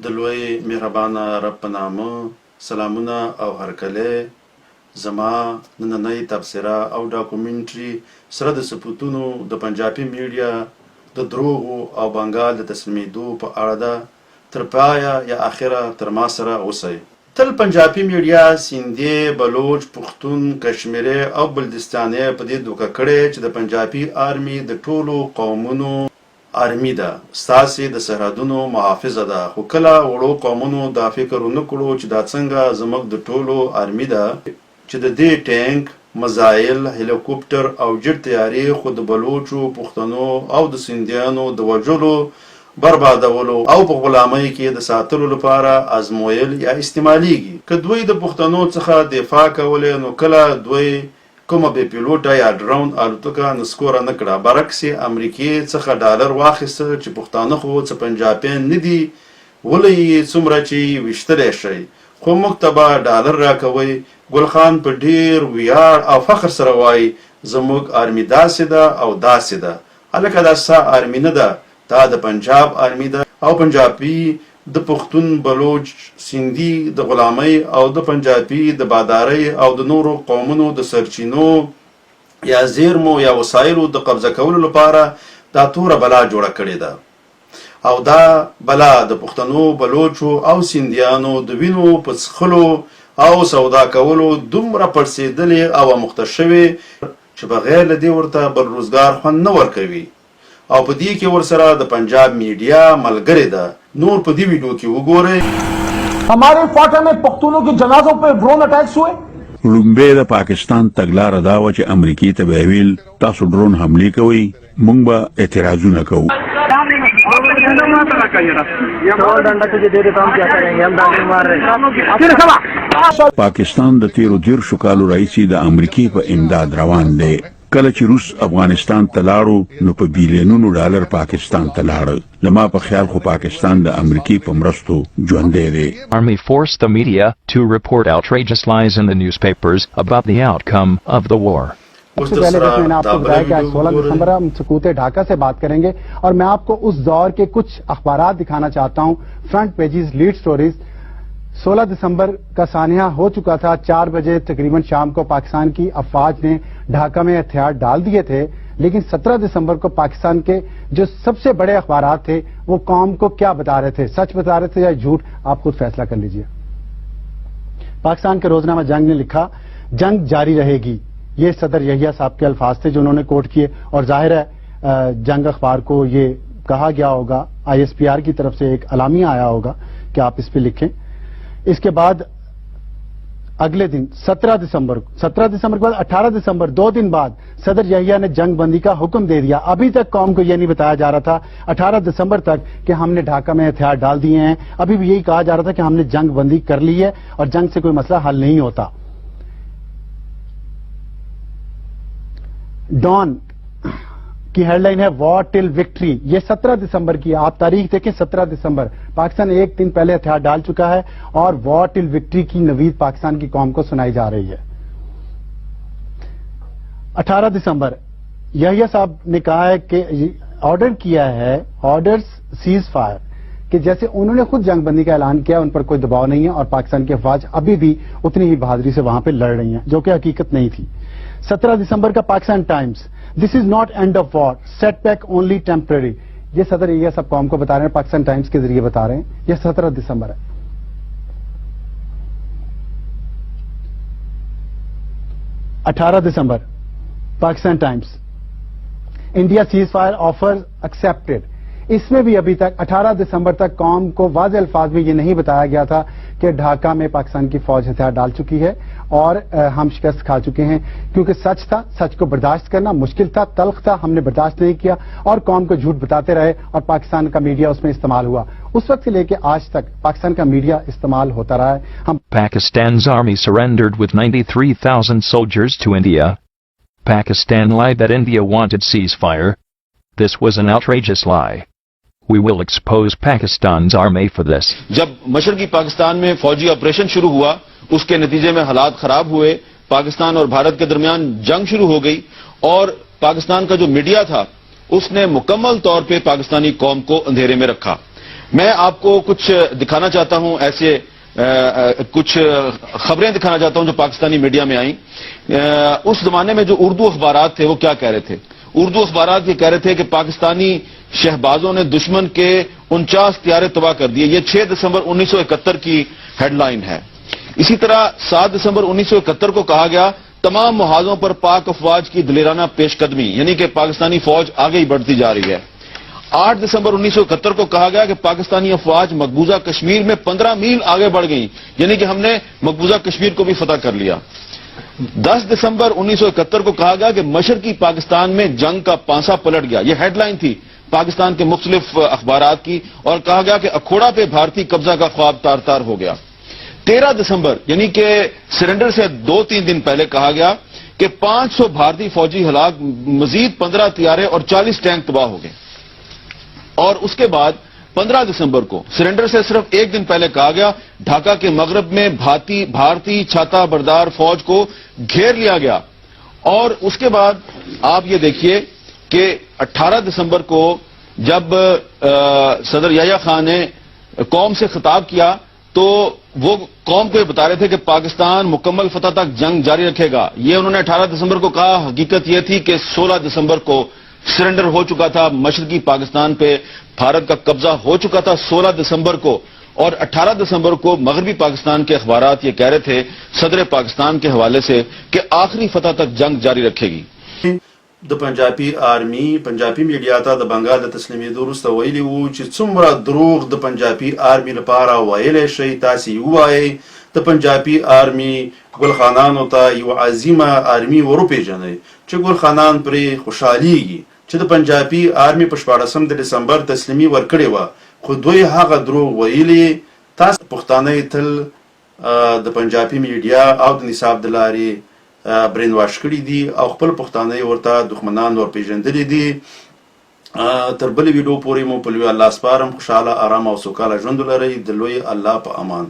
دلوی مهربانه رب په نامه سلامونه او هرکلی زما نننۍ تبصره او ډاکومنټري سره د سپوتونو د پنجابي میډیا د دروغو او بنګال د تسلیمېدو په اړه ده. تر پایه یا اخره تر ما سره اوسئ. تل پنجابي میډیا سیندي، بلوچ، پښتون، کشمیري او بلدستاني په دې دوکه کړې چې د پنجابي آرمي د ټولو قومونو آرمي ده، ستاسې د سرحدونو محافظه ده. خو کله وړو قومونو دا فکر ونه کړو چې دا څنګه زموږ د ټولو آرمي ده چې د دې ټینک، مزایل، هلیکوپټر او جټ تیاري خو د بلوچو، پښتنو او د سیندیانو د وژلو، بربادولو او په غلامۍ کې د ساتلو لپاره ازمویل یا استعمالیږي. که دوی د پښتنو څخه دفاع کولې نو کله دوی کومه بې پیلوټه یا ډرون الوتکه نسکوره نه کړه. برعکس امریکې څخه ډالر واخیسته چې پښتانه خو څه پنجابیان نه دي، ولې یې څومره چې ویشتلی شئ، خو موږ ته به ډالر راکوئ. ګل خان په ډیر ویاړ او فخر سره وایي زموږ آرمي داسې ده او داسې ده. هلکه دا ستا آرمي نه ده، دا د پنجاب آرمي ده او پنجابي د پښتون، بلوچ، سیندي د غلامۍ او د پنجابي د بادارۍ او د نورو قومونو د سرچینو یا زیرمو یا وسایلو د قبضه کولو لپاره دا توره بلا جوړه کړې ده. او دا بلا د پښتنو، بلوچو او سیندیانو د وینو په څښلو او سودا کولو دومره پړسېدلې او مخته شوې چې بغیر له دې ورته بل روزګار خوند نه ورکوي. او په دې کې ورسره د پنجاب میډیا ملګری ده. نور په دې ویډیو کې وګورئ. ہمارے فاٹا میں پختونوں کے جنازوں پہ ڈرون اٹیکس ہوئے. لومبه د پاکستان تګلاره دا و چې امریکای ته به ویل تاسو ډرون حمله کوي، موږ به اعتراضونه کوو. پاکستان د تیرو 13 کالو راهیسې د امریکای په امداد روان دی. کله چې روس افغانستان ته لاړو نو په بیلیونونو ډالر پاکستان ته لاړل. لما په خیال خو پاکستان د امریکای په مرستو ژوندی دی. Army forced the media to report outrageous lies in the newspapers about the outcome of the war. سب سے پہلے میں نے آپ کو بتایا کہ آج 16 دسمبر ہم سکوت ڈھاکہ سے بات کریں گے اور میں آپ کو اس دور کے کچھ اخبارات دکھانا چاہتا ہوں. Front pages, lead stories. 16 دسمبر کا سانحہ ہو چکا تھا. 4 بجے تقریباً شام کو پاکستان کی افواج نے ڈھاکہ میں ہتھیار ڈال دیے تھے، لیکن 17 دسمبر کو پاکستان کے جو سب سے بڑے اخبارات تھے وہ قوم کو کیا بتا رہے تھے، سچ بتا رہے تھے یا جھوٹ، آپ خود فیصلہ کر لیجئے. پاکستان کے روزنامہ جنگ نے لکھا جنگ جاری رہے گی. یہ صدر یحییٰ صاحب کے الفاظ تھے جو انہوں نے کوٹ کیے اور ظاہر ہے جنگ اخبار کو یہ کہا گیا ہوگا، ISPR کی طرف سے ایک اعلامیہ آیا ہوگا کہ آپ اس پہ لکھیں. اس کے بعد اگلے دن 17 دسمبر کے بعد 18 دسمبر 2 دن بعد صدر یحییٰ نے جنگ بندی کا حکم دے دیا. ابھی تک قوم کو یہ نہیں بتایا جا رہا تھا 18 دسمبر تک کہ ہم نے ڈھاکہ میں ہتھیار ڈال دیے ہیں. ابھی بھی یہی کہا جا رہا تھا کہ ہم نے جنگ بندی کر لی ہے اور جنگ سے کوئی مسئلہ حل نہیں ہوتا. ڈان کی ہیڈ لائن ہے وار ٹل وکٹری. یہ 17 دسمبر کی ہے. آپ تاریخ دیکھیں 17 دسمبر. پاکستان ایک دن پہلے ہتھیار ڈال چکا ہے اور وار ٹل وکٹری کی نوید پاکستان کی قوم کو سنائی جا رہی ہے. 18 دسمبر یحییٰ صاحب نے کہا ہے کہ آرڈر کیا ہے آرڈر سیز فائر، کہ جیسے انہوں نے خود جنگ بندی کا اعلان کیا، ان پر کوئی دباؤ نہیں ہے اور پاکستان کی افواج ابھی بھی اتنی ہی بہادری سے وہاں پہ لڑ رہی ہیں، جو کہ حقیقت نہیں تھی. 17 دسمبر کا Pakistan Times, this is not end of war, setback only temporary. یہ صدر یحییٰ صاحب قوم کو بتا رہے ہیں، پاکستان ٹائمز کے ذریعے بتا رہے ہیں. یہ 17 دسمبر ہے. 18 دسمبر Pakistan Times, India cease fire offer accepted. اس میں بھی ابھی تک 18 دسمبر تک قوم کو واضح الفاظ میں یہ نہیں بتایا گیا تھا کہ ڈھاکہ میں پاکستان کی فوج ہتھیار ڈال چکی ہے اور ہم شکست کھا چکے ہیں، کیونکہ سچ تھا. سچ کو برداشت کرنا مشکل تھا، تلخ تھا، ہم نے برداشت نہیں کیا اور قوم کو جھوٹ بتاتے رہے اور پاکستان کا میڈیا اس میں استعمال ہوا. اس وقت سے لے کے آج تک پاکستان کا میڈیا استعمال ہوتا رہا ہے. Pakistan's army surrendered with 93,000 soldiers to India. Pakistan lied that India wanted ceasefire. This was an outrageous lie. We will expose Pakistan's army for this. جب مشرقی پاکستان میں فوجی آپریشن شروع ہوا، اس کے نتیجے میں حالات خراب ہوئے، پاکستان اور بھارت کے درمیان جنگ شروع ہو گئی اور پاکستان کا جو میڈیا تھا اس نے مکمل طور پہ پاکستانی قوم کو اندھیرے میں رکھا. میں آپ کو کچھ دکھانا چاہتا ہوں، ایسے کچھ خبریں دکھانا چاہتا ہوں جو پاکستانی میڈیا میں آئیں. اس زمانے میں جو اردو اخبارات تھے وہ کیا کہہ رہے تھے؟ اردو اخبارات یہ کہہ رہے تھے کہ پاکستانی شہبازوں نے دشمن کے 49 طیارے تباہ کر دیے. یہ 6 دسمبر 1971 کی ہیڈ لائن ہے. اسی طرح 7 دسمبر 1971 کو کہا گیا تمام محاذوں پر پاک افواج کی دلیرانہ پیش قدمی، یعنی کہ پاکستانی فوج آگے ہی بڑھتی جا رہی ہے. 8 دسمبر 1971 کو کہا گیا کہ پاکستانی افواج مقبوضہ کشمیر میں 15 میل آگے بڑھ گئی، یعنی کہ ہم نے مقبوضہ کشمیر کو بھی فتح کر لیا. 10 دسمبر 1971 کو کہا گیا کہ مشرقی پاکستان میں جنگ کا پانسا پلٹ گیا. یہ ہیڈ لائن تھی پاکستان کے مختلف اخبارات کی، اور کہا گیا کہ اکھوڑا پہ بھارتی قبضہ کا خواب تار تار ہو گیا. 13 دسمبر یعنی کہ سرنڈر سے 2-3 دن پہلے کہا گیا کہ 500 بھارتی فوجی ہلاک، مزید 15 طیارے اور 40 ٹینک تباہ ہو گئے. اور اس کے بعد 15 دسمبر کو سرنڈر سے صرف ایک دن پہلے کہا گیا ڈھاکہ کے مغرب میں بھارتی چھاتا بردار فوج کو گھیر لیا گیا. اور اس کے بعد آپ یہ دیکھیے کہ 18 دسمبر کو جب صدر یحییٰ خان نے قوم سے خطاب کیا تو وہ قوم کو یہ بتا رہے تھے کہ پاکستان مکمل فتح تک جنگ جاری رکھے گا. یہ انہوں نے 18 دسمبر کو کہا. حقیقت یہ تھی کہ 16 دسمبر کو سرنڈر ہو چکا تھا، مشرقی پاکستان پہ بھارت کا قبضہ ہو چکا تھا 16 دسمبر کو. اور 18 دسمبر کو مغربی پاکستان کے اخبارات یہ کہہ رہے تھے صدر پاکستان کے حوالے سے کہ آخری فتح تک جنگ جاری رکھے گی. د پنجابي آرمي پنجابي میډیا ته د بنگال د تسلیمېدو وروسته ویلي وو چې څومره دروغ د پنجابي آرمي لپاره ویلی شئ تاسې ووایئ. د پنجابي آرمي ګل خانانو ته یو عظیمه آرمي وروپېژنئ چې ګل خانان پرې خوشحالیږي چې د پنجابي آرمي په 14 د ډسمبر تسلیمي ورکړې وه، خو دوی هغه دروغ ویلي. تاسو پښتانه تل د پنجابي میډیا او د نصاب د لارې برین واش کړي دي او خپل پښتانه ورته دښمنان ور پیژندلي دي. تر بلې ویډیو پورې مو په لوی الله سپارم. خوشحاله، آرام او سوکاله ژوند ولرئ. د لوی الله په امان.